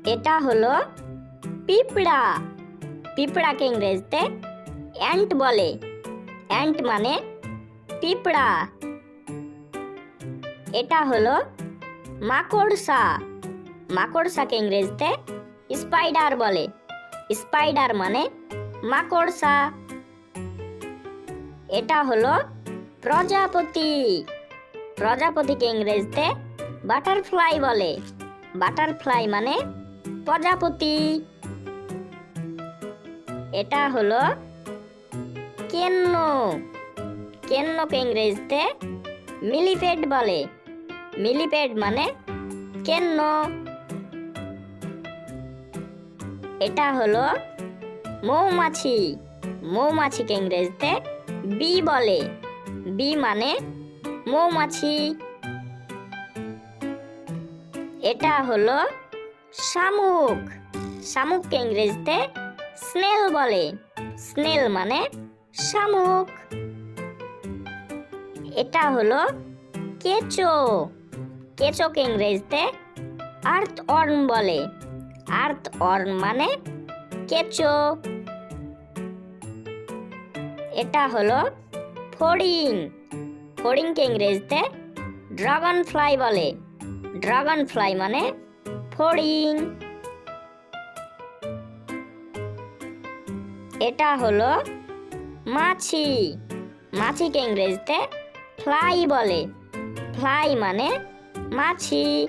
এটা হলো পিঁপড়া। পিঁপড়াকে ইংরেজিতে অ্যান্ট বলে। অ্যান্ট মানে পিঁপড়া। এটা হলো মাকড়সা। মাকড়সাকে ইংরেজিতে স্পাইডার বলে। স্পাইডার মানে মাকড়সা। এটা হলো প্রজাপতি। প্রজাপতিকে ইংরেজিতে বাটারফ্লাই বলে। বাটারফ্লাই মানে প্রজাপতি। এটা হলো কেন্ন। কেন্নকে ইংরেজিতে মিলিপেড বলে। মিলিপেড মানে কেন্ন। এটা হলো মৌমাছি। মৌমাছিকে ইংরেজিতে বি বলে। বি মানে মৌমাছি। এটা হলো শামুক। শামুককে ইংরেজিতে স্নেল বলে। স্নেল মানে শামুক। এটা হলো কেঁচো। কেঁচোকে ইংরেজিতে আর্থওয়ার্ম বলে। আর্থওয়ার্ম মানে কেঁচো। এটা হলো ফড়িং। ফড়িংকে ইংরেজিতে ড্রাগন ফ্লাই বলে। ড্রাগন ফ্লাই মানে ফড়িং। এটা হলো মাছি। মাছিকে ইংরেজিতে ফ্লাই বলে। ফ্লাই মানে মাছি।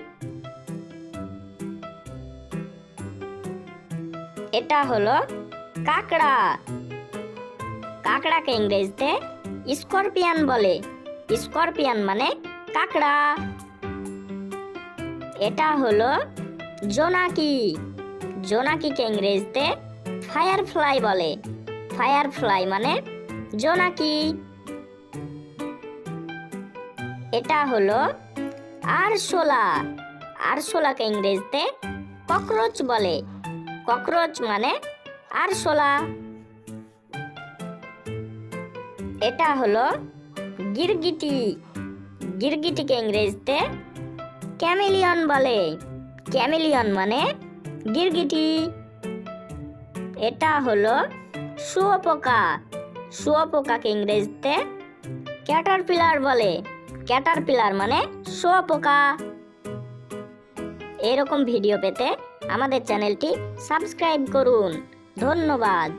এটা হলো কাকড়া। কাকড়াকে ইংরেজিতে স্করপিয়ন বলে। স্করপিয়ন মানে কাকড়া। এটা হলো জোনাকি। জোনাকিকে ইংরেজিতে ফায়ারফ্লাই বলে। ফায়ারফ্লাই মানে জোনাকি। এটা হলো আরশোলা। আরশোলাকে ইংরেজিতে ককরোচ বলে। ককরোচ মানে আরশোলা। এটা হলো গিরগিটি। গিরগিটিকে ইংরেজিতে ক্যামেলিয়ন বলে। ক্যামেলিয়ন মানে গিরগিটি। এটা হলো শুঁয়োপোকা। শুঁয়োপোকাকে ইংরেজিতে ক্যাটারপিলার বলে। ক্যাটারপিলার মানে শুঁয়োপোকা। এরকম ভিডিও পেতে আমাদের চ্যানেলটি সাবস্ক্রাইব করুন। ধন্যবাদ।